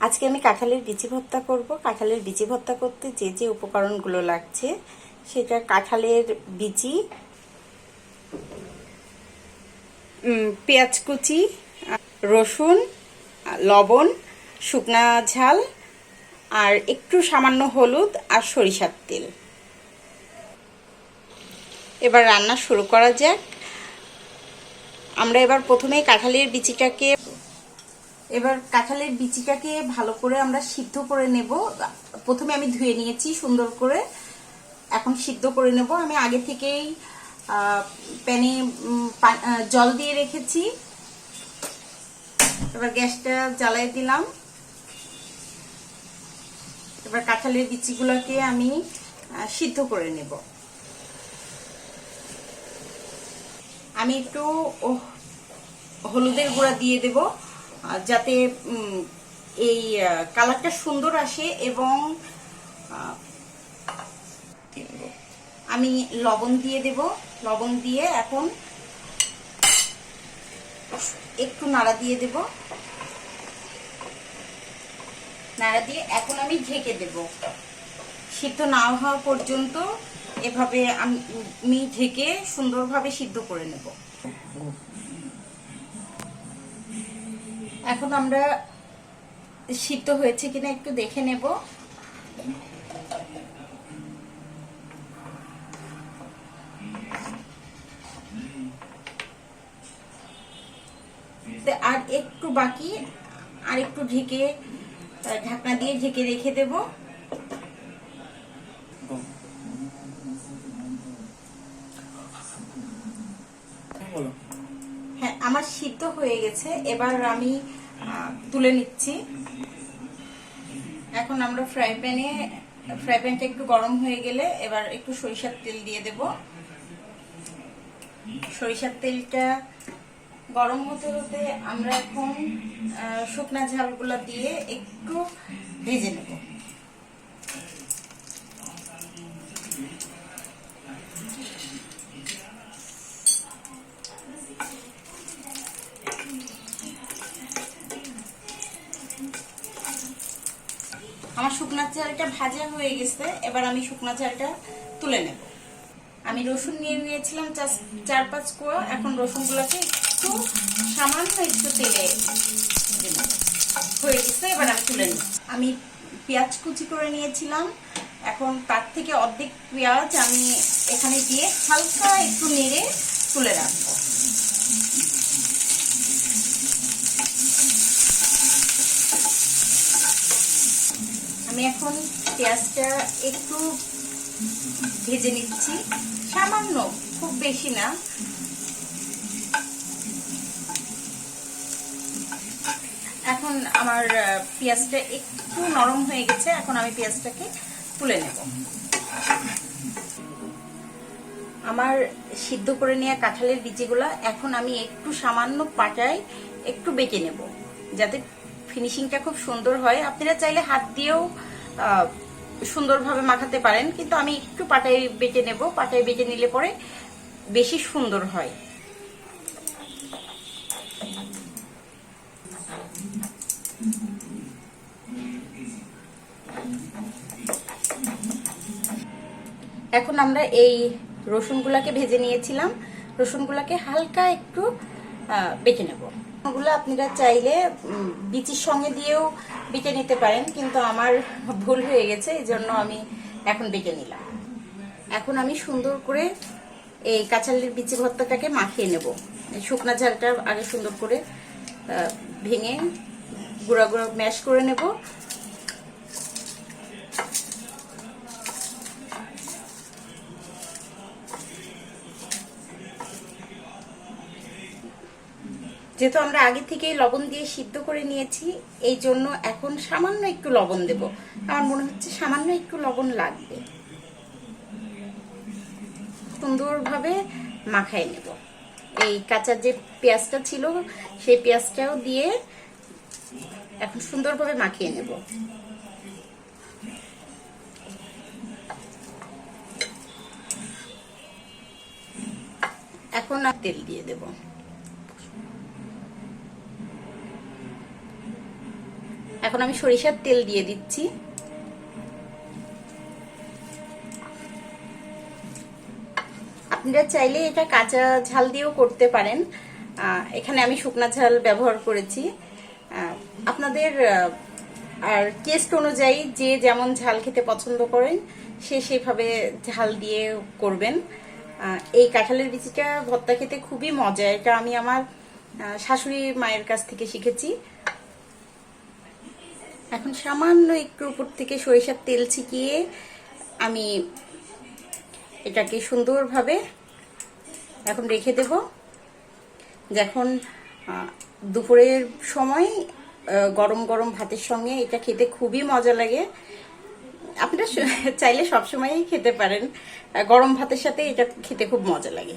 আজকে আমি কাঁঠালের বিচি ভর্তা করব। কাঁঠালের বিচি ভর্তা করতে যে যে উপকরণগুলো লাগছে সেটা কাঁঠালের বিচি, পেঁয়াজ কুচি, রসুন, লবণ, শুকনা ঝাল আর একটু সামান্য হলুদ আর সরিষার তেল। এবার রান্না শুরু করা যাক। আমরা এবার প্রথমে কাঁঠালের বিচিটাকে ভালো করে আমরা সিদ্ধ করে নেব। প্রথমে আমি ধুয়ে নিয়েছি সুন্দর করে, এখন সিদ্ধ করে নেব। আমি আগে থেকেই প্যানে জল দিয়ে রেখেছি। এবার গ্যাসটা জ্বালিয়ে দিলাম। এবার কাঁঠালের বিচিগুলোকে আমি সিদ্ধ করে নেব। আমি একটু হলুদের গুঁড়া দিয়ে দেব যাতে এই কালারটা সুন্দর আসে, এবং আমি লবণ দিয়ে দেব। লবণ দিয়ে এখন একটু নাড়া দিয়ে দেব। নাড়া দিয়ে এখন আমি ঢেকে দেব সিদ্ধ না হওয়া পর্যন্ত। এভাবে আমি ঢেকে সুন্দরভাবে সিদ্ধ করে নেব। এখন আমরা সিদ্ধ হয়েছে কিনা একটু দেখে নেব। আর একটু বাকি, আর একটু ঢেকে ঢাকনা দিয়ে ঢেকে রেখে দেব। হ্যাঁ, আমার সিদ্ধ হয়ে গেছে। এবার আমি তুলে নিচ্ছি। এখন আমরা ফ্রাই প্যানটা একটু গরম হয়ে গেলে এবার একটু সরিষার তেল দিয়ে দেব। সরিষার তেলটা গরম হতে হতে আমরা এখন শুকনা ঝালগুলো দিয়ে একটু ভেজে নেব। আমার শুকনা ঝালটা ভাজা হয়ে গেছে। এবার আমি শুকনা ঝালটা তুলে নেব। আমি রসুন নিয়ে নিয়েছিলাম 4-5 কোয়া। এখন রসুনগুলোকে একটু সামান্য একটু তেলে হয়ে গেছে। এবার আমি তুলে নিই। আমি পেঁয়াজ কুচি করে নিয়েছিলাম। এখন তার থেকে অর্ধেক পেঁয়াজ আমি এখানে দিয়ে হালকা একটু নেড়ে তুলে রাখবো। আমি এখন পেঁয়াজটা একটু ভেজে নিচ্ছি, সামান্য, খুব বেশি না। এখন আমার পেঁয়াজটা একটু নরম হয়ে গেছে। এখন আমি পেঁয়াজটাকে তুলে নেব। আমার সিদ্ধ করে নেওয়া কাঁঠালের বিচিগুলা এখন আমি একটু সামান্য পাটায় একটু বেটে নেব, যাতে ফিনিশিংটা খুব সুন্দর হয়। আপনারা চাইলে হাত দিয়েও সুন্দরভাবে মাখাতে পারেন, কিন্তু আমি একটু পাটায় বেটে নেব। পাটায় বেটে নিলে পরে বেশি সুন্দর হয়। এখন আমরা এই রসুনগুলাকে ভেজে নিয়েছিলাম, রসুনগুলাকে হালকা একটু বেটে নেব। ওগুলো আপনারা চাইলে বিচির সঙ্গে দিয়েও বেটে নিতে পারেন, কিন্তু আমার ভুল হয়ে গেছে, এই জন্য আমি এখন বেটে নিলাম। এখন আমি সুন্দর করে এই কাঁঠালের বিচি ভর্তাটাকে মাখিয়ে নেব। শুকনা ঝালটা আগে সুন্দর করে ভেঙে গুঁড়া গুঁড়া ম্যাশ করে নেব। যেহেতু আমরা আগে থেকেই লবণ দিয়ে সিদ্ধ করে নিয়েছি, এই জন্য এখন সামান্য একটু লবণ দেব। আমার মনে হচ্ছে সামান্য একটু লবণ লাগবে। সুন্দরভাবে মাখাই নেব। এই কাঁচা যে পেঁয়াজটা ছিল সেই পেঁয়াজটাও দিয়ে এখন সুন্দরভাবে মাখিয়ে নেব। এখন তেল দিয়ে দেব। এখন আমি সরিষার তেল দিয়ে দিচ্ছি। আপনারা চাইলে এটা কাঁচা ঝাল দিয়েও করতে পারেন, এখানে আমি শুকনা ঝাল ব্যবহার করেছি। আপনাদের আর টেস্ট অনুযায়ী যে যেমন ঝাল খেতে পছন্দ করেন সে সেভাবে ঝাল দিয়ে করবেন। এই কাঁঠালের বিচিটা ভর্তা খেতে খুবই মজা, এটা আমি আমার শাশুড়ি মায়ের কাছ থেকে শিখেছি। এখন সামান্য একটু উপর থেকে সরিষার তেল ছিটিয়ে আমি এটাকে সুন্দরভাবে এখন রেখে দেব। যখন দুপুরের সময় গরম গরম ভাতের সঙ্গে এটা খেতে খুবই মজা লাগে। আপনারা চাইলে সবসময়ই খেতে পারেন, গরম ভাতের সাথে এটা খেতে খুব মজা লাগে।